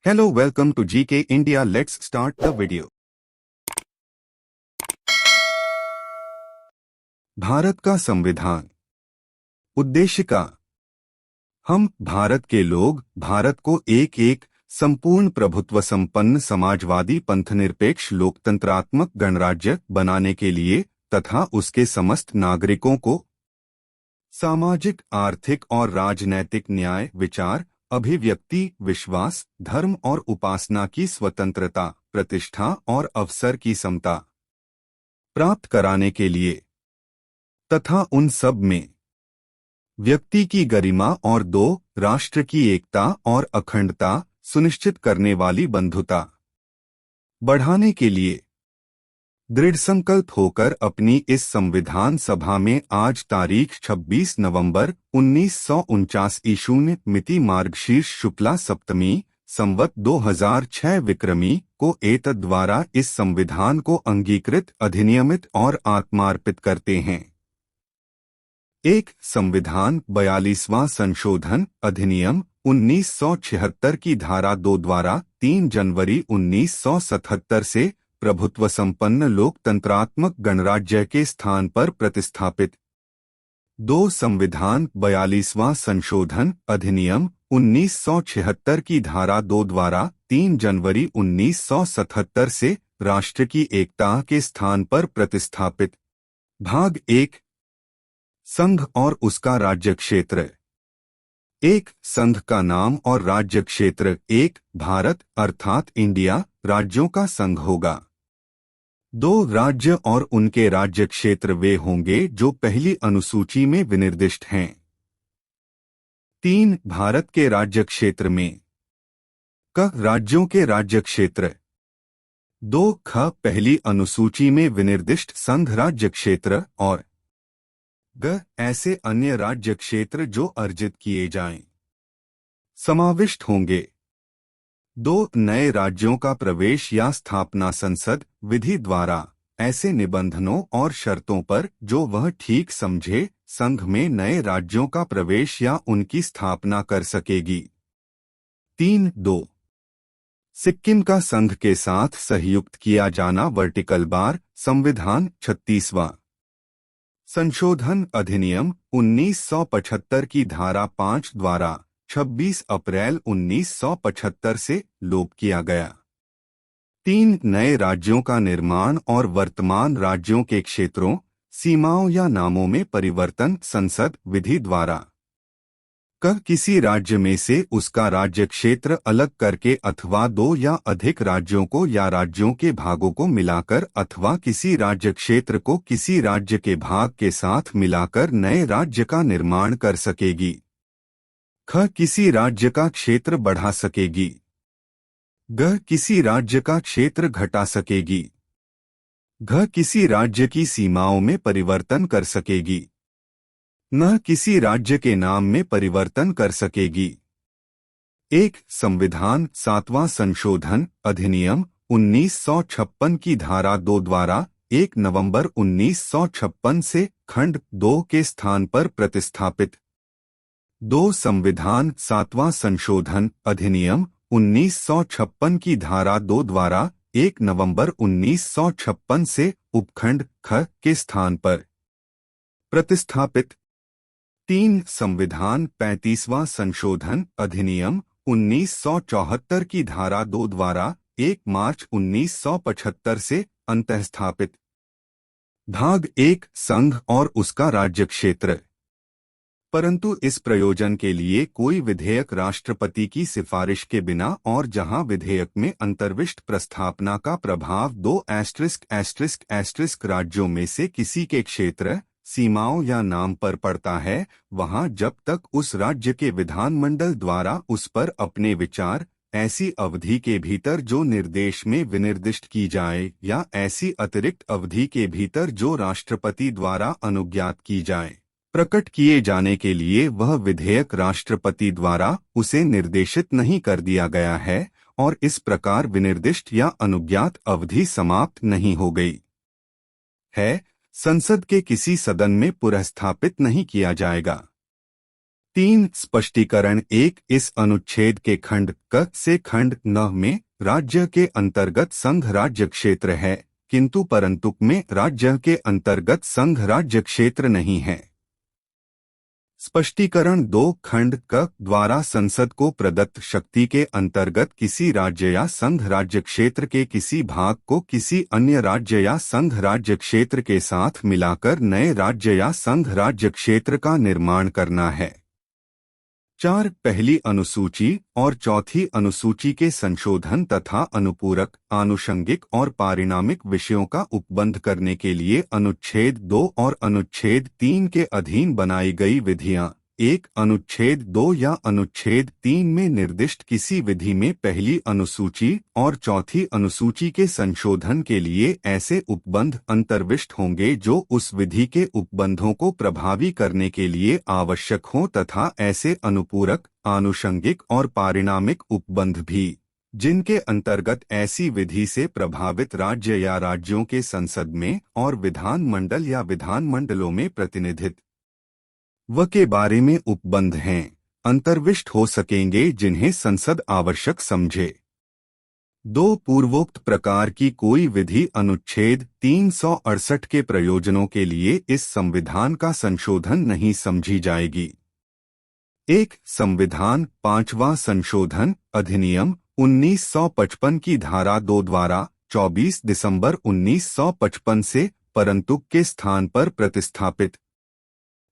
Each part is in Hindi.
Hello, welcome to GK India. Let's start the video. Bharat का संविधान। उद्देशिका। हम भारत के लोग भारत को एक एक संपूर्ण प्रभुत्व संपन्न समाजवादी पंथनिरपेक्ष लोकतंत्रात्मक गणराज्य बनाने के लिए तथा उसके समस्त नागरिकों को सामाजिक, आर्थिक और राजनैतिक न्याय, विचार, अभिव्यक्ति, विश्वास, धर्म और उपासना की स्वतंत्रता, प्रतिष्ठा और अवसर की समता प्राप्त कराने के लिए तथा उन सब में व्यक्ति की गरिमा और दो राष्ट्र की एकता और अखंडता सुनिश्चित करने वाली बंधुता बढ़ाने के लिए दृढ़ संकल्प होकर अपनी इस संविधान सभा में आज तारीख 26 नवंबर 1949 ईशून्य मिति मार्गशीर्ष शुक्ला सप्तमी संवत 2006 विक्रमी को एतद् द्वारा इस संविधान को अंगीकृत, अधिनियमित और आत्मार्पित करते हैं। एक संविधान 42वां संशोधन अधिनियम 1976 की धारा 2 द्वारा 3 जनवरी 1977 से प्रभुत्व संपन्न लोकतंत्रात्मक गणराज्य के स्थान पर प्रतिस्थापित। 2 संविधान 42वां संशोधन अधिनियम 1976 की धारा 2 द्वारा 3 जनवरी 1977 से राष्ट्र की एकता के स्थान पर प्रतिस्थापित। भाग 1 संघ और उसका राज्य क्षेत्र। एक संघ का नाम और राज्य क्षेत्र एक भारत अर्थात इंडिया राज्यों का संघ होगा। 2 राज्य और उनके राज्य क्षेत्र वे होंगे जो पहली अनुसूची में विनिर्दिष्ट हैं। 3 भारत के राज्य क्षेत्र में क राज्यों के राज्य क्षेत्र। 2 ख पहली अनुसूची में विनिर्दिष्ट संघ राज्य क्षेत्र और ग ऐसे अन्य राज्य क्षेत्र जो अर्जित किए जाएं समाविष्ट होंगे। 2 नए राज्यों का प्रवेश या स्थापना संसद विधि द्वारा ऐसे निबंधनों और शर्तों पर जो वह ठीक समझे संघ में नए राज्यों का प्रवेश या उनकी स्थापना कर सकेगी। 3.2 सिक्किम का संघ के साथ सहयुक्त किया जाना। वर्टिकल बार संविधान 36वां संशोधन अधिनियम 1975 की धारा 5 द्वारा 26 अप्रैल 1975 से लोप किया गया। 3 नए राज्यों का निर्माण और वर्तमान राज्यों के क्षेत्रों, सीमाओं या नामों में परिवर्तन संसद विधि द्वारा किसी राज्य में से उसका राज्य क्षेत्र अलग करके अथवा 2 या अधिक राज्यों को या राज्यों के भागों को मिलाकर अथवा किसी राज्य क्षेत्र को किसी राज्य के भाग के साथ मिलाकर नए राज्य का निर्माण कर सकेगी। ख किसी राज्य का क्षेत्र बढ़ा सकेगी। ग किसी राज्य का क्षेत्र घटा सकेगी। घ किसी राज्य की सीमाओं में परिवर्तन कर सकेगी। न किसी राज्य के नाम में परिवर्तन कर सकेगी। 1 संविधान 7वां संशोधन अधिनियम 1956 की धारा 2 द्वारा 1 नवंबर 1956 से खंड 2 के स्थान पर प्रतिस्थापित। 2 संविधान 7वां संशोधन अधिनियम 1956 की धारा 2 द्वारा 1 नवंबर 1956 से उपखंड ख के स्थान पर प्रतिस्थापित। 3 संविधान 35वां संशोधन अधिनियम 1974 की धारा 2 द्वारा 1 मार्च 1975 से अंतःस्थापित। भाग 1 संघ और उसका राज्य क्षेत्र। परंतु इस प्रयोजन के लिए कोई विधेयक राष्ट्रपति की सिफारिश के बिना और जहां विधेयक में अंतर्विष्ट प्रस्थापना का प्रभाव 2*** राज्यों में से किसी के क्षेत्र, सीमाओं या नाम पर पड़ता है, वहां जब तक उस राज्य के विधानमंडल द्वारा उस पर अपने विचार ऐसी अवधि के भीतर जो निर्देश में विनिर्दिष्ट की जाए या ऐसी अतिरिक्त अवधि के भीतर जो राष्ट्रपति द्वारा अनुज्ञात की जाए, प्रकट किए जाने के लिए वह विधेयक राष्ट्रपति द्वारा उसे निर्देशित नहीं कर दिया गया है और इस प्रकार विनिर्दिष्ट या अनुज्ञात अवधि समाप्त नहीं हो गई है, संसद के किसी सदन में पुनर्स्थापित नहीं किया जाएगा। 3 स्पष्टीकरण 1 इस अनुच्छेद के खंड क से खंड न में राज्य के अंतर्गत संघ राज्य क्षेत्र है, किंतु परंतु में राज्य के अंतर्गत संघ राज्य क्षेत्र नहीं है। स्पष्टीकरण 2 खंड क द्वारा संसद को प्रदत्त शक्ति के अंतर्गत किसी राज्य या संघ राज्य क्षेत्र के किसी भाग को किसी अन्य राज्य या संघ राज्य क्षेत्र के साथ मिलाकर नए राज्य या संघ राज्य क्षेत्र का निर्माण करना है। 4 पहली अनुसूची और चौथी अनुसूची के संशोधन तथा अनुपूरक, आनुषंगिक और पारिणामिक विषयों का उपबंध करने के लिए अनुच्छेद 2 और अनुच्छेद 3 के अधीन बनाई गई विधियां। 1 अनुच्छेद 2 या अनुच्छेद 3 में निर्दिष्ट किसी विधि में पहली अनुसूची और चौथी अनुसूची के संशोधन के लिए ऐसे उपबंध अंतर्विष्ट होंगे जो उस विधि के उपबंधों को प्रभावी करने के लिए आवश्यक हों तथा ऐसे अनुपूरक, आनुषंगिक और पारिणामिक उपबंध भी जिनके अंतर्गत ऐसी विधि से प्रभावित राज्य या राज्यों के संसद में और विधान मंडल या विधान मंडलों में प्रतिनिधित्व के बारे में उपबंध हैं, अंतर्विष्ट हो सकेंगे जिन्हें संसद आवश्यक समझे। 2 पूर्वोक्त प्रकार की कोई विधि अनुच्छेद 368 के प्रयोजनों के लिए इस संविधान का संशोधन नहीं समझी जाएगी। 1 संविधान 5वां संशोधन अधिनियम 1955 की धारा 2 द्वारा 24 दिसंबर 1955 से परंतु के स्थान पर प्रतिस्थापित।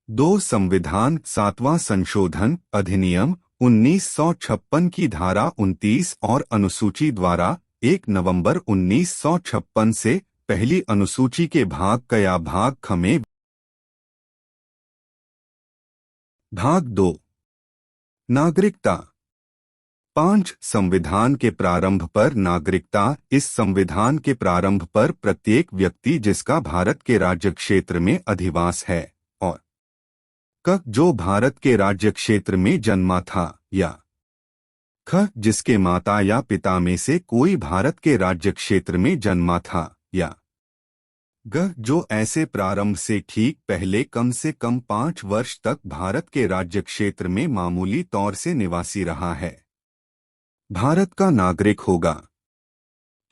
2 संविधान 7वां संशोधन अधिनियम 1956 की धारा 29 और अनुसूची द्वारा 1 नवंबर 1956 से पहली अनुसूची के भाग क या भाग ख में भाग 2 नागरिकता। 5 संविधान के प्रारंभ पर नागरिकता। इस संविधान के प्रारंभ पर प्रत्येक व्यक्ति जिसका भारत के राज्य क्षेत्र में अधिवास है और क जो भारत के राज्य क्षेत्र में जन्मा था या ख जिसके माता या पिता में से कोई भारत के राज्य क्षेत्र में जन्मा था या ग जो ऐसे प्रारंभ से ठीक पहले कम से कम 5 वर्ष तक भारत के राज्य क्षेत्र में मामूली तौर से निवासी रहा है, भारत का नागरिक होगा।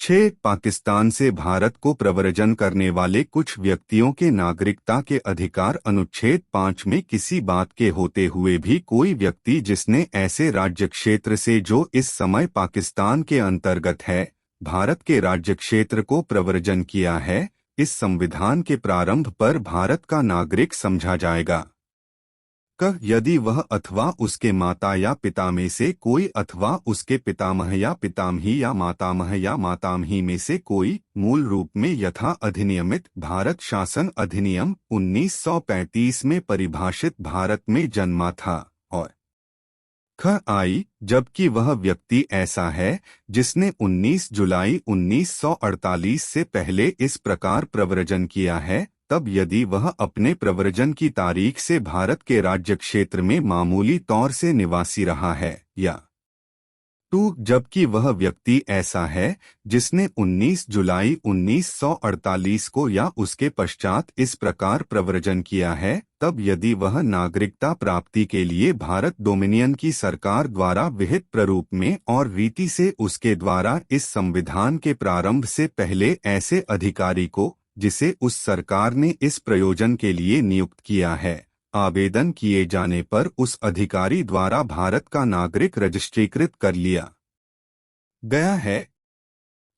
6 पाकिस्तान से भारत को प्रव्रजन करने वाले कुछ व्यक्तियों के नागरिकता के अधिकार। अनुच्छेद 5 में किसी बात के होते हुए भी कोई व्यक्ति जिसने ऐसे राज्य क्षेत्र से जो इस समय पाकिस्तान के अंतर्गत है, भारत के राज्य क्षेत्र को प्रव्रजन किया है, इस संविधान के प्रारंभ पर भारत का नागरिक समझा जाएगा। यदि वह अथवा उसके माता या पिता में से कोई अथवा उसके पितामह या पितामही या मातामही में से कोई मूल रूप में यथा अधिनियमित भारत शासन अधिनियम 1935 में परिभाषित भारत में जन्मा था और जबकि वह व्यक्ति ऐसा है जिसने 19 जुलाई 1948 से पहले इस प्रकार प्रव्रजन किया है, तब यदि वह अपने प्रव्रजन की तारीख से भारत के राज्य क्षेत्र में मामूली तौर से निवासी रहा है या जबकि वह व्यक्ति ऐसा है जिसने 19 जुलाई 1948 को या उसके पश्चात इस प्रकार प्रव्रजन किया है, तब यदि वह नागरिकता प्राप्ति के लिए भारत डोमिनियन की सरकार द्वारा विहित प्रारूप में और रीति से उसके द्वारा इस संविधान के प्रारंभ से पहले ऐसे अधिकारी को जिसे उस सरकार ने इस प्रयोजन के लिए नियुक्त किया है, आवेदन किए जाने पर उस अधिकारी द्वारा भारत का नागरिक रजिस्ट्रीकृत कर लिया गया है।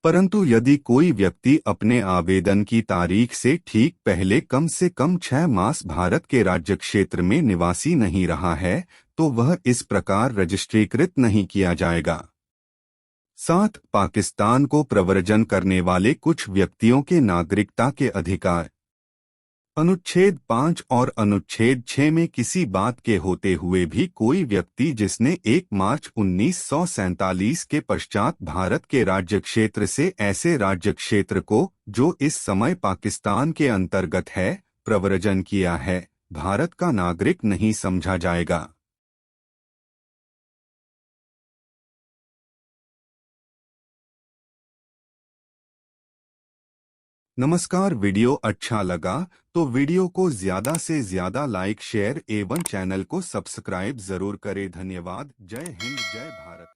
परंतु यदि कोई व्यक्ति अपने आवेदन की तारीख से ठीक पहले कम से कम 6 मास भारत के राज्य क्षेत्र में निवासी नहीं रहा है, तो वह इस प्रकार रजिस्ट्रीकृत नहीं किया जाएगा। 7 पाकिस्तान को प्रव्रजन करने वाले कुछ व्यक्तियों के नागरिकता के अधिकार। अनुच्छेद 5 और अनुच्छेद 6 में किसी बात के होते हुए भी कोई व्यक्ति जिसने 1 मार्च 1947 के पश्चात भारत के राज्य क्षेत्र से ऐसे राज्य क्षेत्र को जो इस समय पाकिस्तान के अंतर्गत है प्रव्रजन किया है, भारत का नागरिक नहीं समझा जाएगा। नमस्कार। वीडियो अच्छा लगा तो वीडियो को ज्यादा से ज्यादा लाइक शेयर एवं चैनल को सब्सक्राइब जरूर करें। धन्यवाद। जय हिंद, जय भारत।